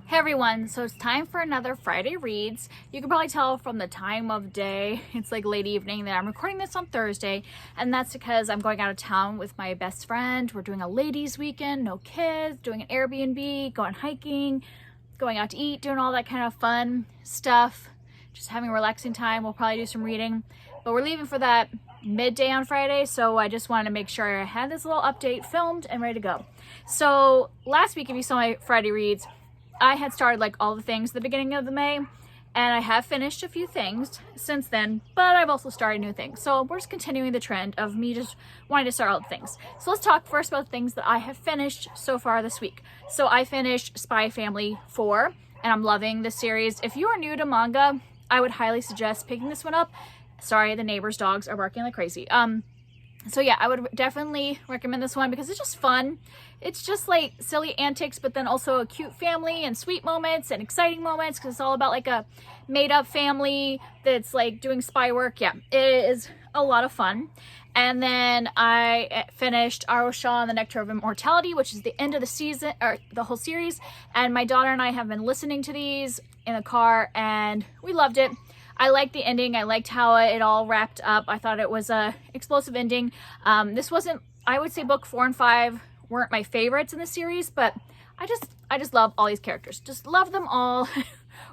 Hey everyone, so it's time for another Friday Reads. You can probably tell from the time of day, it's like late evening, that I'm recording this on Thursday, and that's because I'm going out of town with my best friend. We're doing a ladies weekend, no kids, doing an Airbnb, going hiking, going out to eat, doing all that kind of fun stuff, just having a relaxing time. We'll probably do some reading, but we're leaving for that midday on Friday, so I just wanted to make sure I had this little update filmed and ready to go. So last week, if you saw my Friday Reads, I had started like all the things at the beginning of the May, and I have finished a few things since then, but I've also started new things. So we're just continuing the trend of me just wanting to start all the things. So let's talk first about the things that I have finished so far this week. So I finished Spy Family 4, and I'm loving this series. If you are new to manga, I would highly suggest picking this one up. Sorry, the neighbor's dogs are barking like crazy. So yeah, I would definitely recommend this one because it's just fun. It's just like silly antics, but then also a cute family and sweet moments and exciting moments because it's all about like a made-up family that's like doing spy work. Yeah, it is a lot of fun. And then I finished Are and the Nectar of Immortality, which is the end of the season, or the whole series. And my daughter and I have been listening to these in the car and we loved it. I liked the ending. I liked how it all wrapped up. I thought it was a explosive ending. This wasn't, I would say book 4 and 5 weren't my favorites in the series, but I just love all these characters. Just love them all.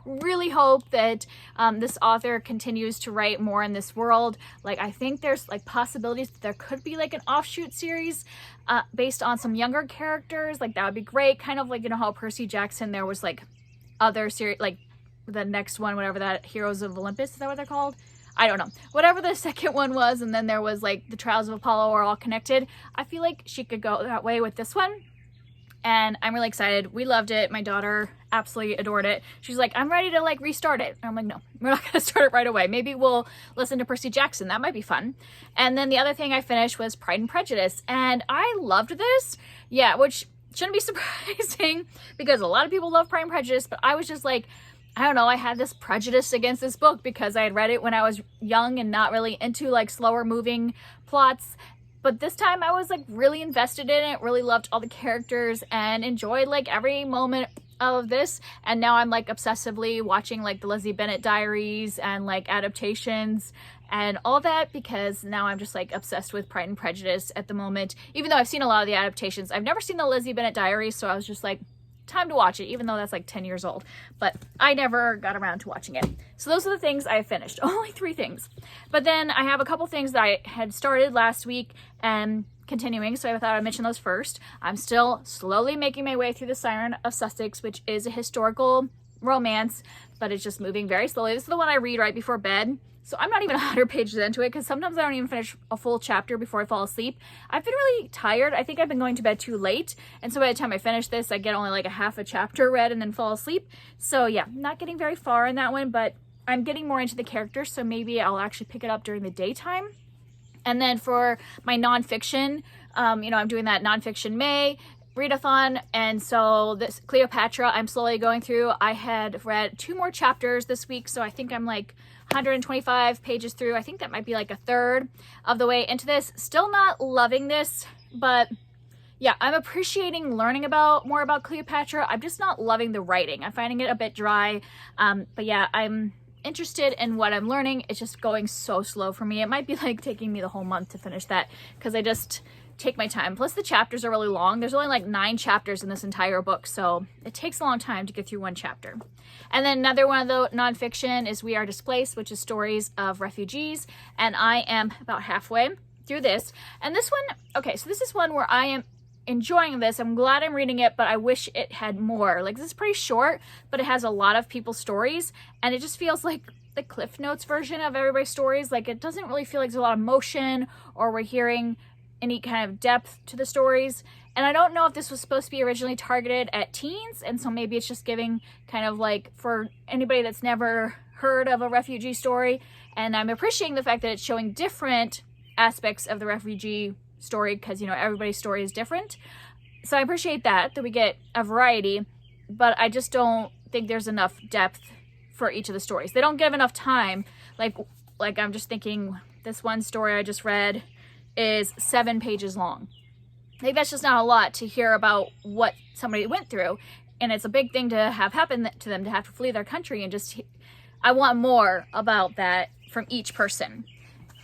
Really hope that this author continues to write more in this world. Like, I think there's like possibilities that there could be like an offshoot series based on some younger characters. Like, that would be great. Kind of like, you know, how Percy Jackson, there was like other series, like the next one, whatever that, Heroes of Olympus, is that what they're called? I don't know. Whatever the second one was, and then there was like the Trials of Apollo are all connected. I feel like she could go that way with this one. And I'm really excited. We loved it. My daughter absolutely adored it. She's like, I'm ready to like restart it. And I'm like, no, we're not gonna start it right away. Maybe we'll listen to Percy Jackson. That might be fun. And then the other thing I finished was Pride and Prejudice. And I loved this. Yeah, which shouldn't be surprising because a lot of people love Pride and Prejudice, but I was just like, I don't know, I had this prejudice against this book because I had read it when I was young and not really into like slower moving plots. But this time I was like really invested in it, really loved all the characters and enjoyed like every moment of this. And now I'm like obsessively watching like the Lizzie Bennet diaries and like adaptations and all that because now I'm just like obsessed with Pride and Prejudice at the moment. Even though I've seen a lot of the adaptations, I've never seen the Lizzie Bennet diaries, so I was just like, time to watch it, even though that's like 10 years old, but I never got around to watching it. So those are the things I finished. Only 3 things, but then I have a couple things that I had started last week and continuing, so I thought I'd mention those first. I'm still slowly making my way through the Siren of Sussex, which is a historical romance, but it's just moving very slowly. This is the one I read right before bed, so I'm not even 100 pages into it because sometimes I don't even finish a full chapter before I fall asleep. I've been really tired. I think I've been going to bed too late, and so by the time I finish this, I get only like a half a chapter read and then fall asleep. So yeah, not getting very far in that one, but I'm getting more into the characters, so maybe I'll actually pick it up during the daytime. And then for my nonfiction, you know, I'm doing that nonfiction May readathon, and so this Cleopatra I'm slowly going through. I had read 2 more chapters this week, so I think I'm like 125 pages through. I think that might be like a third of the way into this. Still not loving this, but yeah, I'm appreciating learning more about Cleopatra. I'm just not loving the writing. I'm finding it a bit dry, but yeah, I'm interested in what I'm learning. It's just going so slow for me. It might be like taking me the whole month to finish that because I just take my time. Plus the chapters are really long. There's only like 9 chapters in this entire book, so it takes a long time to get through one chapter. And then another one of the nonfiction is We Are Displaced, which is stories of refugees, and I am about halfway through this. And this one, okay, so this is one where I am enjoying this. I'm glad I'm reading it, but I wish it had more. Like, this is pretty short, but it has a lot of people's stories, and it just feels like the Cliff Notes version of everybody's stories. Like, it doesn't really feel like there's a lot of motion or we're hearing any kind of depth to the stories. And I don't know if this was supposed to be originally targeted at teens, and so maybe it's just giving kind of like for anybody that's never heard of a refugee story. And I'm appreciating the fact that it's showing different aspects of the refugee story because, you know, everybody's story is different. So I appreciate that we get a variety, but I just don't think there's enough depth for each of the stories. They don't give enough time. Like I'm just thinking this one story I just read is 7 pages long. I think that's just not a lot to hear about what somebody went through. and it's a big thing to have happen to them, to have to flee their country, and just, I want more about that from each person.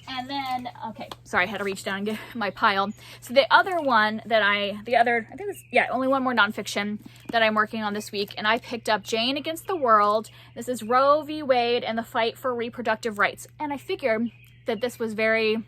And then, okay, sorry, I had to reach down and get my pile. So the other one that I think it's, yeah, only one more nonfiction that I'm working on this week, and I picked up Jane Against the World. This is Roe v. Wade and the Fight for Reproductive Rights. And I figured that this was very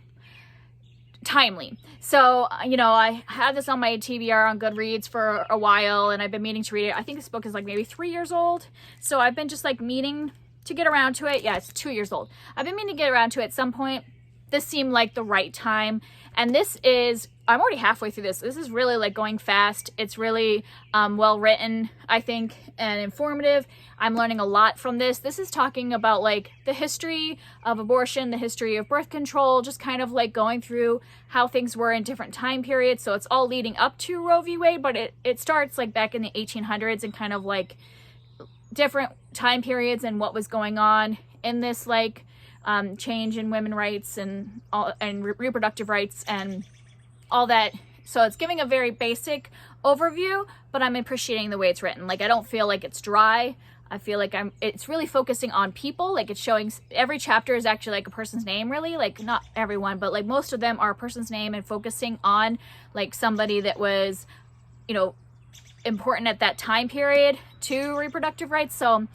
timely. So, you know, I had this on my TBR on Goodreads for a while, and I've been meaning to read it. I think this book is like maybe 3 years old. So I've been just like meaning to get around to it. Yeah, it's 2 years old. I've been meaning to get around to it at some point. This seemed like the right time. And this is, I'm already halfway through this. This is really like going fast. It's really well written, I think, and informative. I'm learning a lot from this. This is talking about like the history of abortion, the history of birth control, just kind of like going through how things were in different time periods. So it's all leading up to Roe v. Wade, but it starts like back in the 1800s and kind of like different time periods and what was going on in this like change in women's rights and reproductive rights and all that. So it's giving a very basic overview, but I'm appreciating the way it's written. Like, I don't feel like it's dry. I feel like it's really focusing on people. Like, it's showing, every chapter is actually like a person's name, really. Like, not everyone, but like most of them are a person's name, and focusing on like somebody that was, you know, important at that time period to reproductive rights. So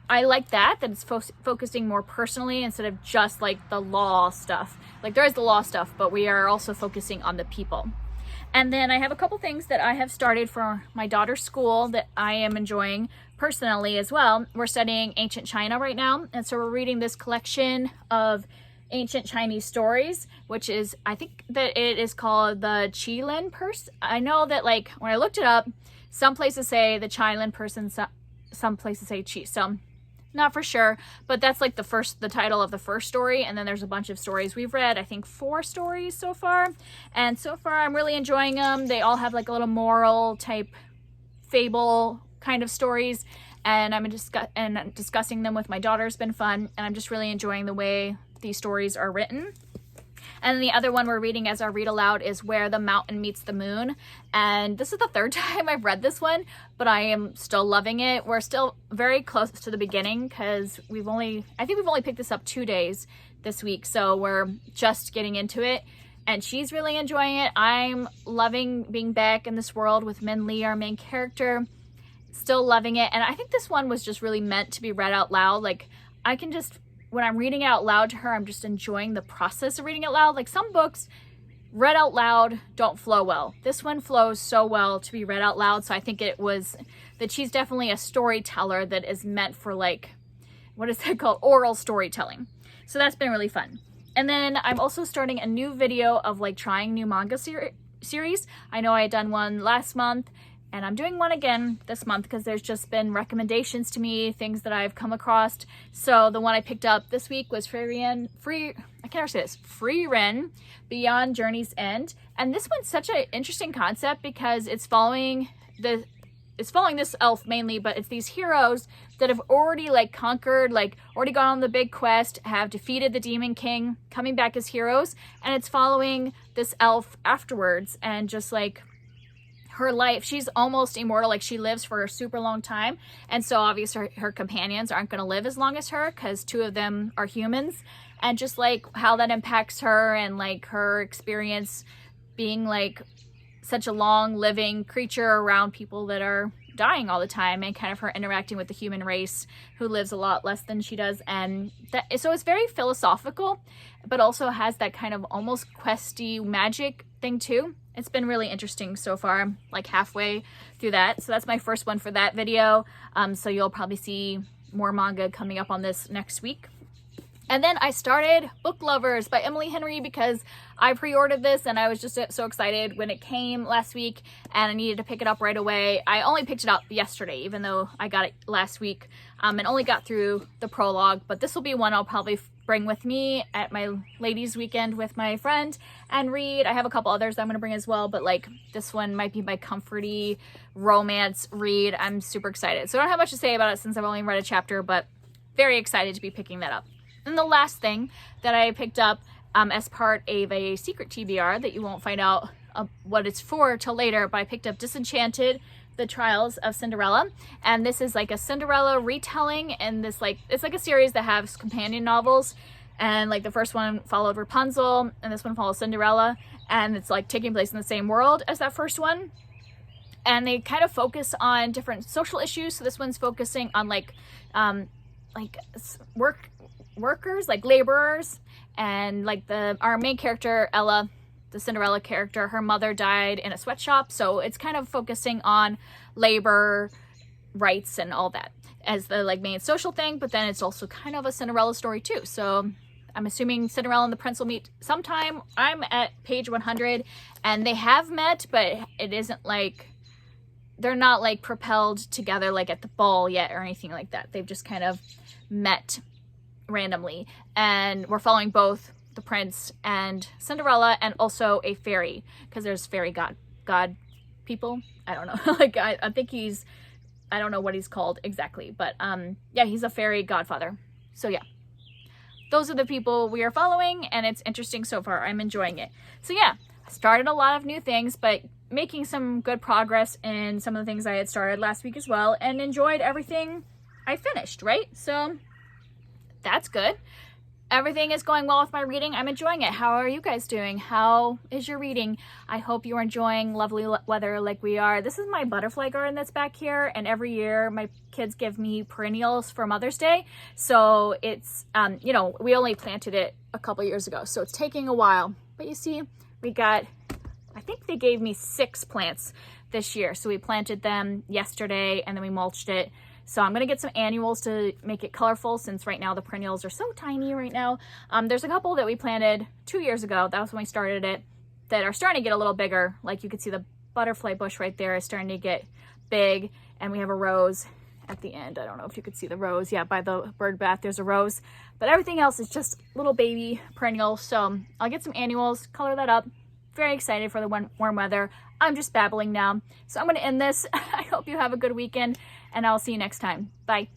I like that it's focusing more personally instead of just like the law stuff. Like, there is the law stuff, but we are also focusing on the people. And then I have a couple things that I have started for my daughter's school that I am enjoying personally as well. We're studying ancient China right now, and so we're reading this collection of ancient Chinese stories, which is, I think that it is called the Qilin Purse. I know that like when I looked it up, some places say the Qilin Person, some places say Qi. So not for sure, but that's like the title of the first story, and then there's a bunch of stories we've read. I think 4 stories so far, and so far I'm really enjoying them. They all have like a little moral type fable kind of stories, and I'm discussing them with my daughter has been fun, and I'm just really enjoying the way these stories are written. And then the other one we're reading as our read aloud is Where the Mountain Meets the Moon. And this is the 3rd time I've read this one, but I am still loving it. We're still very close to the beginning because I think we've only picked this up 2 days this week. So we're just getting into it, and she's really enjoying it. I'm loving being back in this world with Min Lee, our main character. Still loving it. And I think this one was just really meant to be read out loud. Like, I can just, when I'm reading it out loud to her, I'm just enjoying the process of reading it loud. Like, some books read out loud don't flow well. This one flows so well to be read out loud. So I think it was that she's definitely a storyteller that is meant for like, what is that called? Oral storytelling. So that's been really fun. And then I'm also starting a new video of like trying new manga series. I know I had done one last month, and I'm doing one again this month because there's just been recommendations to me, things that I've come across. So the one I picked up this week was Frieren Beyond Journey's End. And this one's such an interesting concept because it's following this elf mainly, but it's these heroes that have already like conquered, like already gone on the big quest, have defeated the Demon King, coming back as heroes. And it's following this elf afterwards, and just like her life, she's almost immortal, like she lives for a super long time, and so obviously her companions aren't going to live as long as her because 2 of them are humans, and just like how that impacts her and like her experience being like such a long living creature around people that are dying all the time, and kind of her interacting with the human race who lives a lot less than she does. And that, so it's very philosophical, but also has that kind of almost questy magic thing too. It's been really interesting so far. I'm like halfway through that. So that's my first one for that video. So you'll probably see more manga coming up on this next week. And then I started Book Lovers by Emily Henry because I pre-ordered this and I was just so excited when it came last week, and I needed to pick it up right away. I only picked it up yesterday, even though I got it last week, and only got through the prologue. But this will be one I'll probably bring with me at my ladies' weekend with my friend and read. I have a couple others I'm going to bring as well, but like this one might be my comforty romance read. I'm super excited. So I don't have much to say about it since I've only read a chapter, but very excited to be picking that up. And the last thing that I picked up as part of a secret TBR that you won't find out what it's for till later, but I picked up Disenchanted, The Trials of Cinderella, and this is like a Cinderella retelling, and this like it's like a series that has companion novels, and like the first one followed Rapunzel and this one follows Cinderella, and it's like taking place in the same world as that first one, and they kind of focus on different social issues. So this one's focusing on like workers, like laborers, and like our main character Ella, the Cinderella character, her mother died in a sweatshop, so it's kind of focusing on labor rights and all that as the like main social thing, but then it's also kind of a Cinderella story too. So I'm assuming Cinderella and the prince will meet sometime. I'm at page 100 and they have met, but it isn't like, they're not like propelled together like at the ball yet or anything like that. They've just kind of met randomly, and we're following both the prince and Cinderella, and also a fairy, because there's fairy god people. I don't know. Like I think I don't know what he's called exactly, but yeah, he's a fairy godfather. So yeah, those are the people we are following, and it's interesting so far. I'm enjoying it. So yeah, I started a lot of new things, but making some good progress in some of the things I had started last week as well, and enjoyed everything I finished, right? So that's good. Everything is going well with my reading. I'm enjoying it. How are you guys doing? How is your reading? I hope you're enjoying lovely weather like we are. This is my butterfly garden that's back here, and every year my kids give me perennials for Mother's Day. So it's, you know, we only planted it a couple years ago, so it's taking a while. But you see, we got, I think they gave me 6 plants this year. So we planted them yesterday and then we mulched it. So I'm going to get some annuals to make it colorful, since right now the perennials are so tiny right now. There's a couple that we planted 2 years ago. That was when we started it, that are starting to get a little bigger. Like you can see the butterfly bush right there is starting to get big. And we have a rose at the end. I don't know if you could see the rose. Yeah, by the bird bath, there's a rose. But everything else is just little baby perennials. So I'll get some annuals, color that up. Very excited for the warm weather. I'm just babbling now. So I'm going to end this. I hope you have a good weekend, and I'll see you next time. Bye.